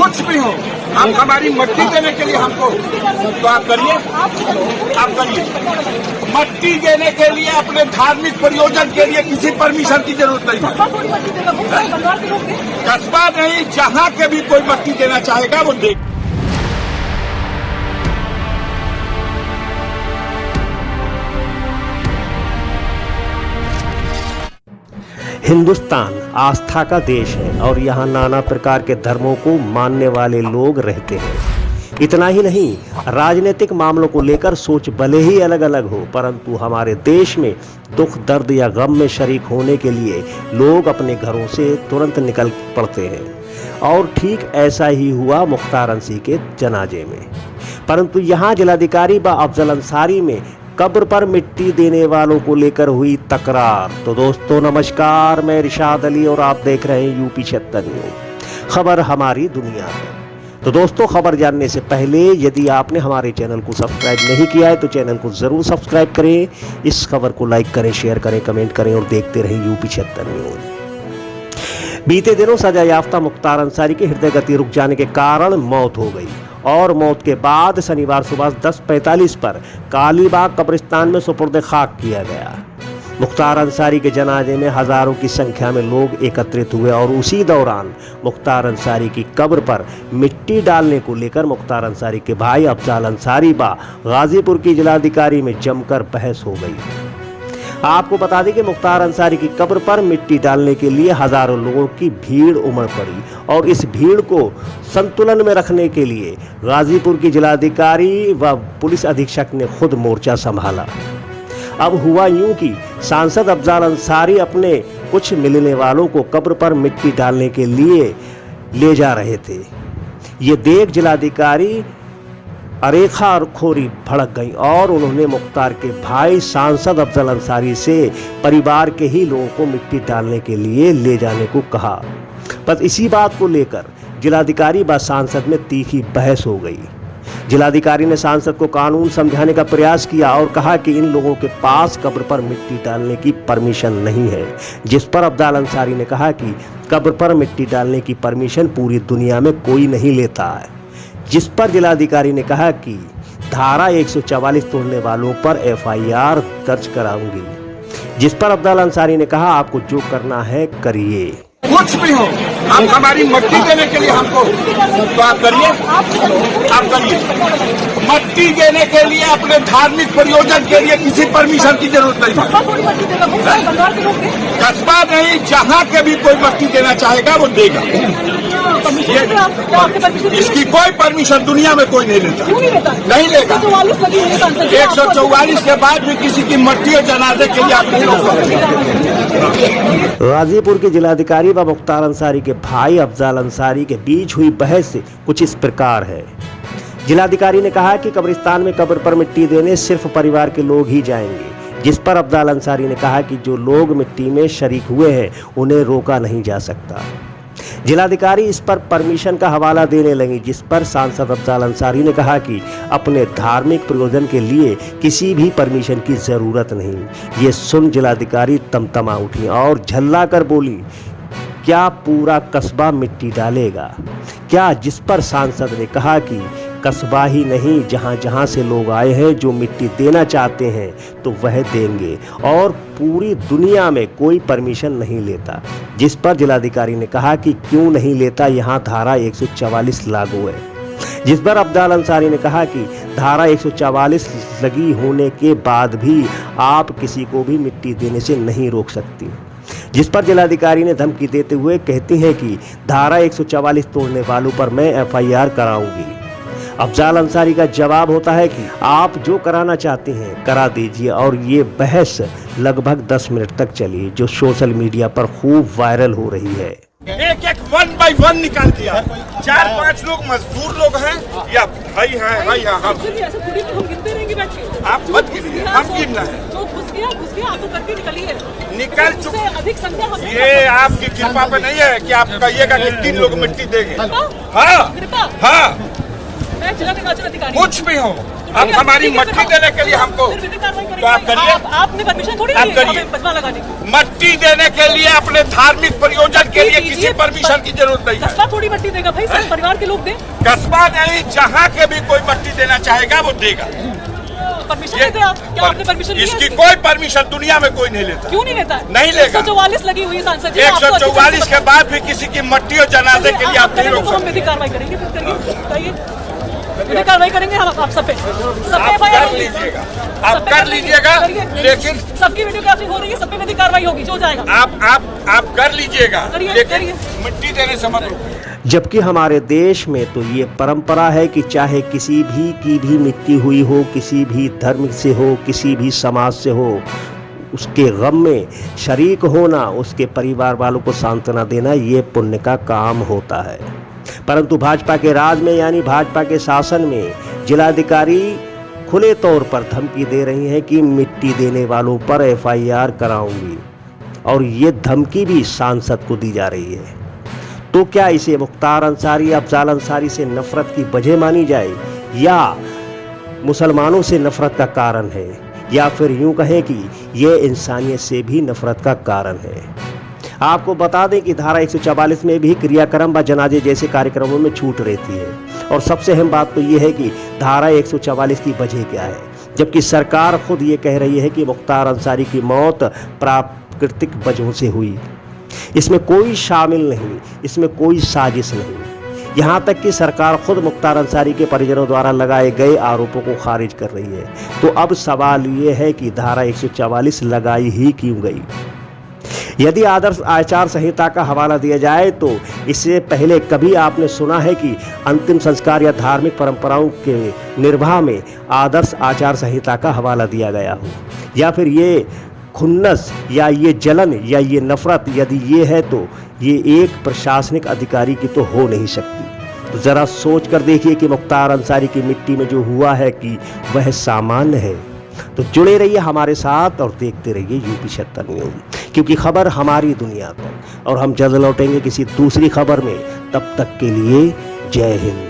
कुछ भी हो, आप हमारी मट्टी देने के लिए हमको तो आप करिए, आप करिए। मट्टी देने के लिए अपने धार्मिक प्रयोजन के लिए किसी परमिशन की जरूरत नहीं है। कस्बा नहीं, जहाँ के भी कोई मट्टी देना चाहेगा वो दे। हिंदुस्तान आस्था का देश है और यहाँ नाना प्रकार के धर्मों को मानने वाले लोग रहते हैं। इतना ही नहीं, राजनीतिक मामलों को लेकर सोच भले ही अलग अलग हो, परंतु हमारे देश में दुख दर्द या गम में शरीक होने के लिए लोग अपने घरों से तुरंत निकल पड़ते हैं। और ठीक ऐसा ही हुआ मुख्तार अंसारी के जनाजे में। परंतु यहाँ जिलाधिकारी व अफजल अंसारी में कब्र पर मिट्टी देने वालों को लेकर हुई तकरार। तो दोस्तों नमस्कार, मैं रिशाद अली और आप देख रहे हैं यूपी 76 न्यूज़, खबर हमारी दुनिया में। तो दोस्तों, खबर जानने से पहले यदि आपने हमारे चैनल को सब्सक्राइब नहीं किया है तो चैनल को जरूर सब्सक्राइब करें, इस खबर को लाइक करें, शेयर करें, कमेंट करें और देखते रहें यूपी 76 न्यूज़। बीते दिनों सजा याफ्ता मुख्तार अंसारी की हृदय गति रुक जाने के कारण मौत हो गई और मौत के बाद शनिवार सुबह 10:45 पर कालीबाग कब्रिस्तान में सुपुर्द खाक किया गया। मुख्तार अंसारी के जनाजे में हजारों की संख्या में लोग एकत्रित हुए और उसी दौरान मुख्तार अंसारी की कब्र पर मिट्टी डालने को लेकर मुख्तार अंसारी के भाई अफजल अंसारी व गाजीपुर की जिलाधिकारी में जमकर बहस हो गई। आपको बता दें कि मुख्तार अंसारी की कब्र पर मिट्टी डालने के लिए हजारों लोगों की भीड़ उमड़ पड़ी और इस भीड़ को संतुलन में रखने के लिए गाजीपुर की जिलाधिकारी व पुलिस अधीक्षक ने खुद मोर्चा संभाला। अब हुआ यूं कि सांसद अफजल अंसारी अपने कुछ मिलने वालों को कब्र पर मिट्टी डालने के लिए ले जा रहे थे। ये देख जिलाधिकारी अरेखा और खोरी भड़क गई और उन्होंने मुख्तार के भाई सांसद अफजल अंसारी से परिवार के ही लोगों को मिट्टी डालने के लिए ले जाने को कहा। बस इसी बात को लेकर जिलाधिकारी व सांसद में तीखी बहस हो गई। जिलाधिकारी ने सांसद को कानून समझाने का प्रयास किया और कहा कि इन लोगों के पास कब्र पर मिट्टी डालने की परमिशन नहीं है, जिस पर अफजल अंसारी ने कहा कि कब्र पर मिट्टी डालने की परमिशन पूरी दुनिया में कोई नहीं लेता है, जिस पर जिलाधिकारी ने कहा कि धारा 144 तोड़ने वालों पर FIR दर्ज कराऊंगी, जिस पर अफजल अंसारी ने कहा आपको जो करना है करिए। कुछ भी हो, आप हमारी मट्टी देने के लिए हमको तो आप करिए, आप करिए। मट्टी देने के लिए अपने धार्मिक प्रयोजन के लिए किसी परमिशन की जरूरत नहीं है। कस्बा नहीं, जहाँ के भी कोई मट्टी देना चाहेगा वो देगा। इसकी कोई परमिशन दुनिया में कोई नहीं लेता, नहीं लेगा। 144 के बाद भी किसी की मट्टी और जनाजे के लिए आप नहीं रोक सकते। गाजीपुर के जिलाधिकारी व मुख्तार अंसारी के भाई अफजल अंसारी के बीच हुई बहस कुछ इस प्रकार है। जिलाधिकारी ने कहा कि कब्रिस्तान में कब्र पर मिट्टी देने सिर्फ परिवार के लोग ही जाएंगे, जिस पर अफजल अंसारी ने कहा कि जो लोग मिट्टी में शरीक हुए हैं उन्हें रोका नहीं जा सकता। जिलाधिकारी इस पर परमिशन का हवाला देने लगी, जिस पर सांसद अफजल अंसारी ने कहा कि अपने धार्मिक प्रयोजन के लिए किसी भी परमिशन की जरूरत नहीं। ये सुन जिलाधिकारी तमतमा उठी और झल्ला कर बोली, क्या पूरा कस्बा मिट्टी डालेगा क्या? जिस पर सांसद ने कहा कि कस्बा ही नहीं, जहाँ जहाँ से लोग आए हैं जो मिट्टी देना चाहते हैं तो वह देंगे और पूरी दुनिया में कोई परमिशन नहीं लेता। जिस पर जिलाधिकारी ने कहा कि क्यों नहीं लेता, यहाँ धारा 144 लागू है। जिस पर अफजल अंसारी ने कहा कि धारा 144 लगी होने के बाद भी आप किसी को भी मिट्टी देने से नहीं रोक सकती। जिस पर जिलाधिकारी ने धमकी देते हुए कहती हैं कि धारा 144 तोड़ने वालों पर मैं FIR कराऊंगी। अफजल अंसारी का जवाब होता है कि आप जो कराना चाहते हैं करा दीजिए और ये बहस लगभग 10 मिनट तक चली, जो सोशल मीडिया पर खूब वायरल हो रही है। एक एक 1 बाय 1 निकाल दिया। 4-5 लोग मजदूर लोग हैं या भाई हैं, भाई हैं हम। आप मत गिनिए, हम गिनना है। निकल चुके। ये आपकी कृपा पे नहीं है कि आप कहिएगा कि 3 लोग मिट्टी देंगे। हाँ हाँ, मैं जिला निर्वाचन अधिकारी कुछ भी हो, अब हमारी मट्टी देने के लिए हमको तो आप करिए। आपने परमिशन थोड़ी आप दी है करिए। हमें बजवा लगाने की। मट्टी देने के लिए अपने धार्मिक प्रयोजन के लिए किसी परमिशन की जरूरत नहीं है। कस्बा थोड़ी मट्टी देगा भाई, सब परिवार के लोग दें। कस्बा नहीं, जहाँ के भी कोई मट्टी देना चाहेगा वो देगा। परमिशन लेते हैं आप? क्या आपने परमिशन ली है इसकी कोई परमिशन दुनिया में कोई नहीं लेता। क्यों नहीं लेता है? नहीं लेगा। 144 लगी हुई सांसद जी, 144 के बाद भी किसी की मट्टी और जनाजे के लिए आप नहीं रोक तो हम सकते। विधिक कार्रवाई करेंगे, फिर करिए, बताइए। विधिक कार्रवाई करेंगे हम आप सब पे। आप कर लीजिएगा, आप कर लीजिएगा, लेकिन सबकी वीडियोग्राफी हो रही है, सब पे विधिक कार्रवाई होगी, जो जाएगा। आप कर लीजिएगा, करिए, लेकिन करिए। मिट्टी देने से मत रोकिए। जबकि हमारे देश में तो ये परंपरा है कि चाहे किसी भी की भी मिट्टी हुई हो, किसी भी धर्म से हो, किसी भी समाज से हो, उसके गम में शरीक होना, उसके परिवार वालों को सांत्वना देना, ये पुण्य का काम होता है। परंतु भाजपा के राज में यानी भाजपा के शासन में जिलाधिकारी खुले तौर पर धमकी दे रही हैं कि मिट्टी देने वालों पर FIR कराऊंगी, और ये धमकी भी सांसद को दी जा रही है। तो क्या इसे मुख्तार अंसारी, अफजाल अंसारी से नफरत की वजह मानी जाए, या मुसलमानों से नफरत का कारण है, या फिर यूं कहें कि ये इंसानियत से भी नफरत का कारण है? आपको बता दें कि धारा 144 में भी क्रियाक्रम व जनाजे जैसे कार्यक्रमों में छूट रहती है। और सबसे अहम बात तो ये है कि धारा 144 की वजह क्या है, जबकि सरकार खुद ये कह रही है कि मुख्तार अंसारी की मौत प्राकृतिक वजहों से हुई। इसमें कोई शामिल नहीं, इसमें कोई साजिश नहीं। यहाँ तक कि सरकार खुद मुख्तार अंसारी के परिजनों द्वारा लगाए गए आरोपों को खारिज कर रही है। तो अब सवाल ये है कि धारा 144 लगाई ही क्यों गई? यदि आदर्श आचार संहिता का हवाला दिया जाए तो इससे पहले कभी आपने सुना है कि अंतिम संस्कार या धार्मिक परंपराओं के निर्वाह में आदर्श आचार संहिता का हवाला दिया गया हो? या फिर ये खुन्नस या ये जलन या ये नफरत यदि ये है तो ये एक प्रशासनिक अधिकारी की तो हो नहीं सकती। तो ज़रा सोच कर देखिए कि मुख्तार अंसारी की मिट्टी में जो हुआ है कि वह सामान्य है। तो जुड़े रहिए हमारे साथ और देखते रहिए यूपी 76 न्यूज़, क्योंकि खबर हमारी दुनिया तक। और हम जल्द लौटेंगे किसी दूसरी खबर में। तब तक के लिए जय हिंद।